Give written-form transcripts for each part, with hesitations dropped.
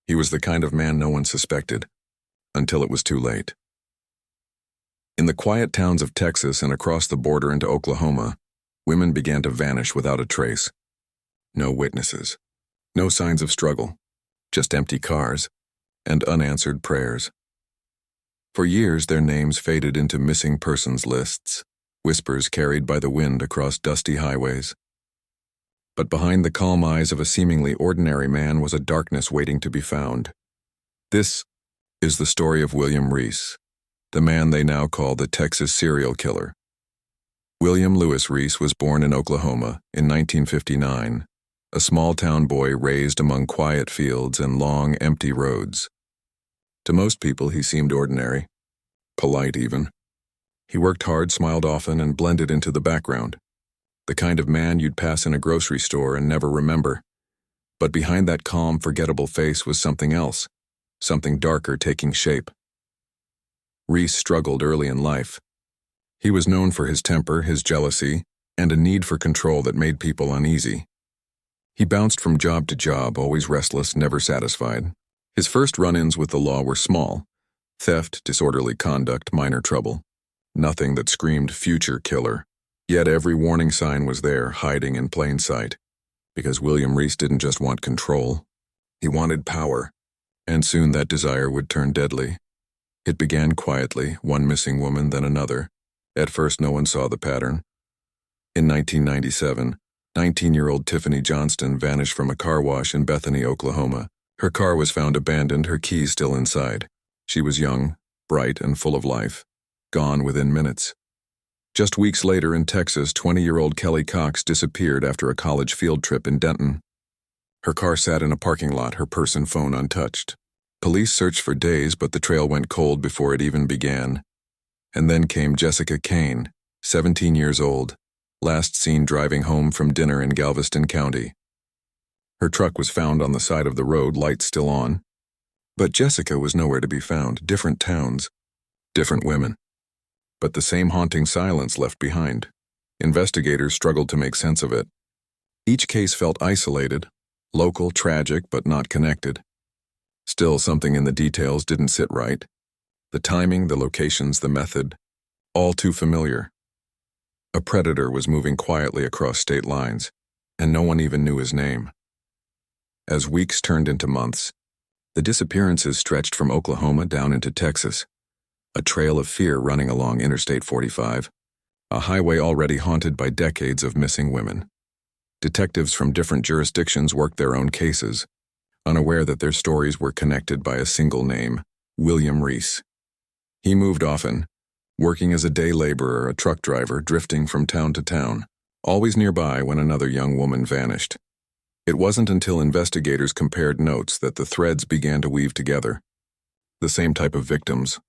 He was the kind of man no one suspected, until it was too late. In the quiet towns of Texas and across the border into Oklahoma, women began to vanish without a trace. No witnesses, no signs of struggle, just empty cars and unanswered prayers. For years, their names faded into missing persons lists, whispers carried by the wind across dusty highways. But behind the calm eyes of a seemingly ordinary man was a darkness waiting to be found. This is the story of William Reece, the man they now call the Texas serial killer. William Lewis Reece was born in Oklahoma in 1959, a small-town boy raised among quiet fields and long, empty roads. To most people, he seemed ordinary, polite even. He worked hard, smiled often, and blended into the background. The kind of man you'd pass in a grocery store and never remember. But behind that calm, forgettable face was something else, something darker taking shape. Reece struggled early in life. He was known for his temper, his jealousy, and a need for control that made people uneasy. He bounced from job to job, always restless, never satisfied. His first run-ins with the law were small: theft, disorderly conduct, minor trouble. Nothing that screamed future killer. Yet every warning sign was there, hiding in plain sight. Because William Reece didn't just want control. He wanted power. And soon that desire would turn deadly. It began quietly, one missing woman, then another. At first no one saw the pattern. In 1997, 19-year-old Tiffany Johnston vanished from a car wash in Bethany, Oklahoma. Her car was found abandoned, her keys still inside. She was young, bright, and full of life. Gone within minutes. Just weeks later in Texas, 20-year-old Kelli Cox disappeared after a college field trip in Denton. Her car sat in a parking lot, her purse and phone untouched. Police searched for days, but the trail went cold before it even began. And then came Jessica Cain, 17 years old, last seen driving home from dinner in Galveston County. Her truck was found on the side of the road, lights still on. But Jessica was nowhere to be found. Different towns, different women. But the same haunting silence left behind. Investigators struggled to make sense of it. Each case felt isolated, local, tragic, but not connected. Still, something in the details didn't sit right. The timing, the locations, the method, all too familiar. A predator was moving quietly across state lines, and no one even knew his name. As weeks turned into months, the disappearances stretched from Oklahoma down into Texas. A trail of fear running along Interstate 45, a highway already haunted by decades of missing women. Detectives from different jurisdictions worked their own cases, unaware that their stories were connected by a single name: William Reece. He moved often, working as a day laborer, a truck driver, drifting from town to town, always nearby when another young woman vanished. It wasn't until investigators compared notes that the threads began to weave together. The same type of victims,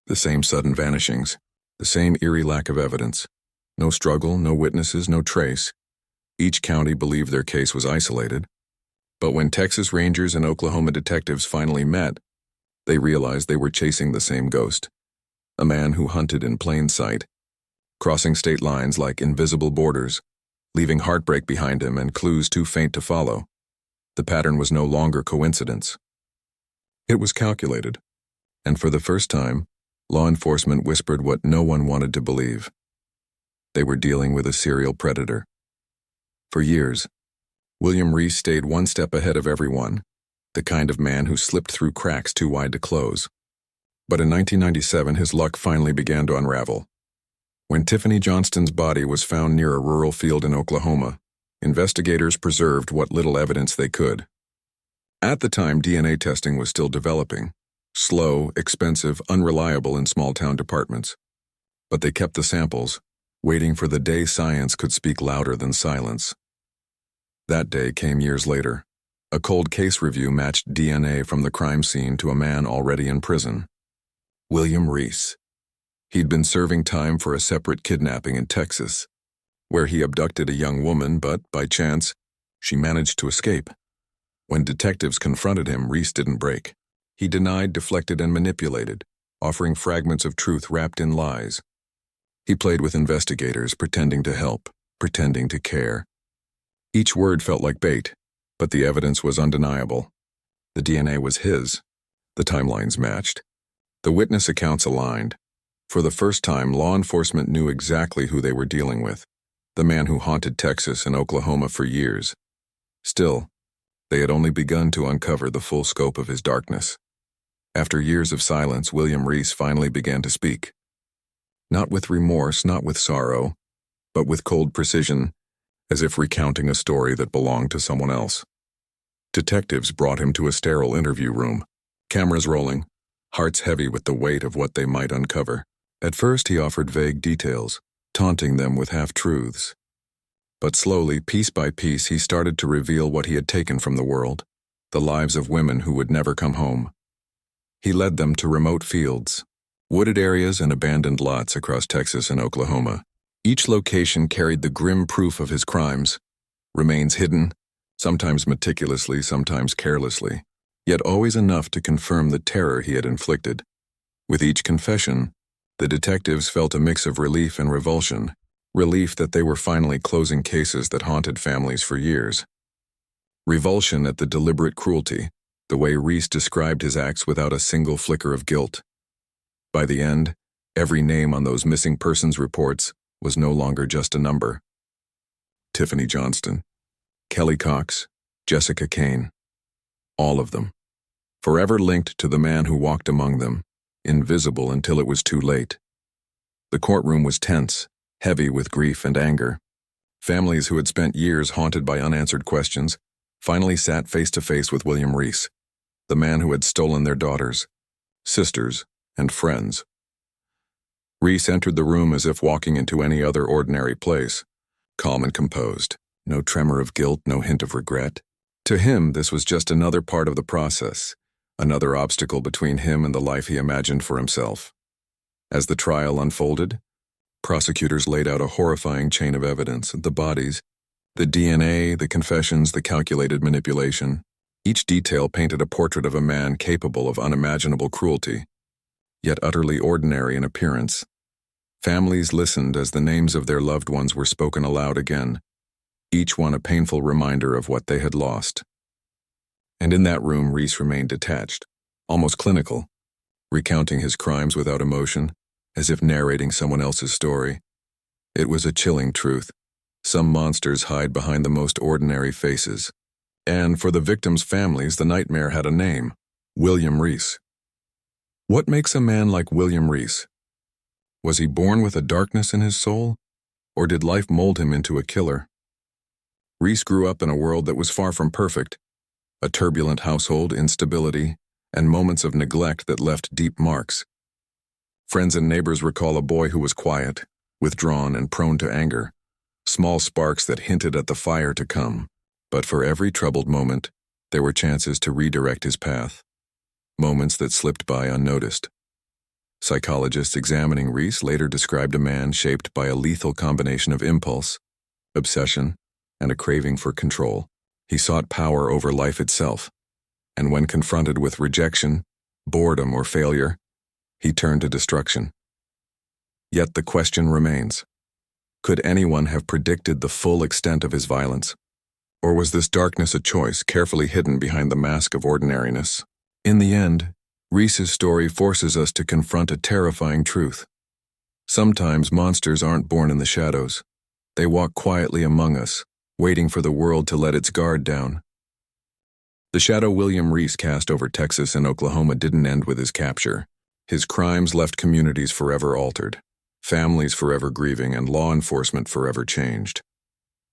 the same sudden vanishings, the same eerie lack of evidence. No struggle, no witnesses, no trace. Each county believed their case was isolated. But when Texas Rangers and Oklahoma detectives finally met, they realized they were chasing the same ghost. A man who hunted in plain sight, crossing state lines like invisible borders, leaving heartbreak behind him and clues too faint to follow. The pattern was no longer coincidence. It was calculated, and for the first time, law enforcement whispered what no one wanted to believe. They were dealing with a serial predator. For years, William Reece stayed one step ahead of everyone, the kind of man who slipped through cracks too wide to close. But in 1997, his luck finally began to unravel. When Tiffany Johnston's body was found near a rural field in Oklahoma, investigators preserved what little evidence they could. At the time, DNA testing was still developing. Slow, expensive, unreliable in small-town departments. But they kept the samples, waiting for the day science could speak louder than silence. That day came years later. A cold case review matched DNA from the crime scene to a man already in prison. William Reece. He'd been serving time for a separate kidnapping in Texas, where he abducted a young woman, but, by chance, she managed to escape. When detectives confronted him, Reece didn't break. He denied, deflected, and manipulated, offering fragments of truth wrapped in lies. He played with investigators, pretending to help, pretending to care. Each word felt like bait, but the evidence was undeniable. The DNA was his. The timelines matched. The witness accounts aligned. For the first time, law enforcement knew exactly who they were dealing with, the man who haunted Texas and Oklahoma for years. Still, they had only begun to uncover the full scope of his darkness. After years of silence, William Reece finally began to speak. Not with remorse, not with sorrow, but with cold precision, as if recounting a story that belonged to someone else. Detectives brought him to a sterile interview room, cameras rolling, hearts heavy with the weight of what they might uncover. At first he offered vague details, taunting them with half-truths. But slowly, piece by piece, he started to reveal what he had taken from the world, the lives of women who would never come home. He led them to remote fields, wooded areas and abandoned lots across Texas and Oklahoma. Each location carried the grim proof of his crimes, remains hidden, sometimes meticulously, sometimes carelessly, yet always enough to confirm the terror he had inflicted. With each confession, the detectives felt a mix of relief and revulsion, relief that they were finally closing cases that haunted families for years. Revulsion at the deliberate cruelty, the way Reece described his acts without a single flicker of guilt. By the end, every name on those missing persons reports was no longer just a number. Tiffany Johnston, Kelli Cox, Jessica Cain. All of them. Forever linked to the man who walked among them, invisible until it was too late. The courtroom was tense, heavy with grief and anger. Families who had spent years haunted by unanswered questions finally sat face to face with William Reece, the man who had stolen their daughters, sisters, and friends. Reece entered the room as if walking into any other ordinary place, calm and composed, no tremor of guilt, no hint of regret. To him, this was just another part of the process, another obstacle between him and the life he imagined for himself. As the trial unfolded, prosecutors laid out a horrifying chain of evidence, the bodies, the DNA, the confessions, the calculated manipulation. Each detail painted a portrait of a man capable of unimaginable cruelty, yet utterly ordinary in appearance. Families listened as the names of their loved ones were spoken aloud again, each one a painful reminder of what they had lost. And in that room, Reece remained detached, almost clinical, recounting his crimes without emotion, as if narrating someone else's story. It was a chilling truth. Some monsters hide behind the most ordinary faces. And for the victims' families, the nightmare had a name: William Reece. What makes a man like William Reece? Was he born with a darkness in his soul, or did life mold him into a killer? Reece grew up in a world that was far from perfect, a turbulent household, instability, and moments of neglect that left deep marks. Friends and neighbors recall a boy who was quiet, withdrawn, and prone to anger, small sparks that hinted at the fire to come. But for every troubled moment, there were chances to redirect his path, moments that slipped by unnoticed. Psychologists examining Reece later described a man shaped by a lethal combination of impulse, obsession, and a craving for control. He sought power over life itself, and when confronted with rejection, boredom, or failure, he turned to destruction. Yet the question remains: could anyone have predicted the full extent of his violence? Or was this darkness a choice carefully hidden behind the mask of ordinariness? In the end, Reece's story forces us to confront a terrifying truth. Sometimes monsters aren't born in the shadows. They walk quietly among us, waiting for the world to let its guard down. The shadow William Reece cast over Texas and Oklahoma didn't end with his capture. His crimes left communities forever altered, families forever grieving, and law enforcement forever changed.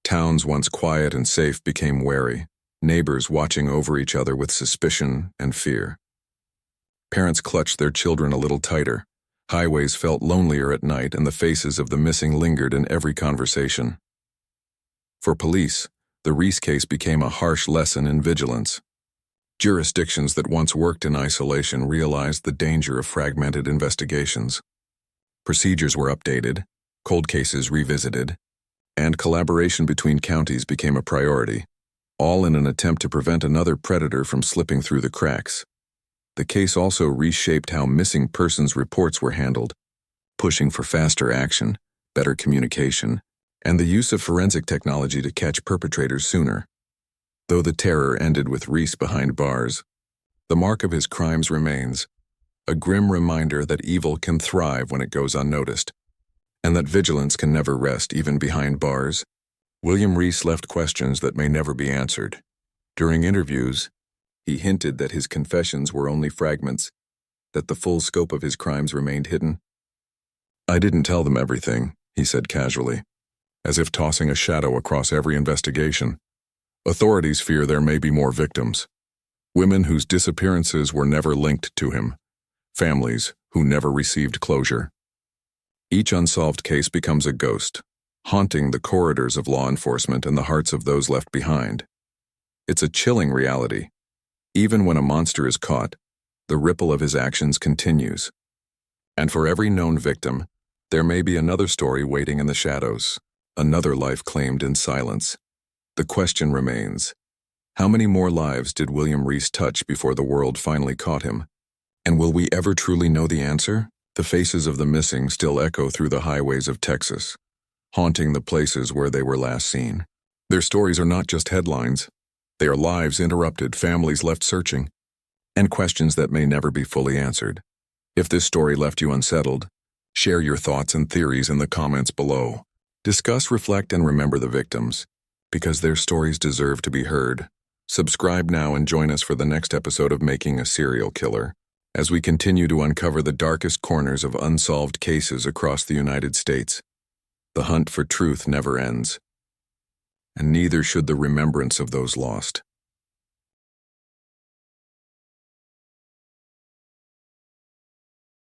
Towns once quiet and safe became wary, neighbors watching over each other with suspicion and fear. Parents clutched their children a little tighter. Highways felt lonelier at night, and the faces of the missing lingered in every conversation. For police, the Reece case became a harsh lesson in vigilance. Jurisdictions that once worked in isolation realized the danger of fragmented investigations. Procedures were updated, cold cases revisited, and collaboration between counties became a priority, all in an attempt to prevent another predator from slipping through the cracks. The case also reshaped how missing persons reports were handled, pushing for faster action, better communication, and the use of forensic technology to catch perpetrators sooner. Though the terror ended with Reece behind bars, The mark of his crimes remains, a grim reminder that evil can thrive when it goes unnoticed, and that vigilance can never rest even behind bars. William Reece left questions that may never be answered. During interviews, he hinted that his confessions were only fragments, that the full scope of his crimes remained hidden. "I didn't tell them everything," he said casually, as if tossing a shadow across every investigation. "Authorities fear there may be more victims. Women whose disappearances were never linked to him. Families who never received closure. Each unsolved case becomes a ghost, haunting the corridors of law enforcement and the hearts of those left behind. It's a chilling reality. Even when a monster is caught, the ripple of his actions continues. And for every known victim, there may be another story waiting in the shadows, another life claimed in silence. The question remains, how many more lives did William Reece touch before the world finally caught him? And will we ever truly know the answer? The faces of the missing still echo through the highways of Texas, haunting the places where they were last seen. Their stories are not just headlines. They are lives interrupted, families left searching, and questions that may never be fully answered. If this story left you unsettled, share your thoughts and theories in the comments below. Discuss, reflect, and remember the victims, because their stories deserve to be heard. Subscribe now and join us for the next episode of Making a Serial Killer, as we continue to uncover the darkest corners of unsolved cases across the United States. The hunt for truth never ends, and neither should the remembrance of those lost.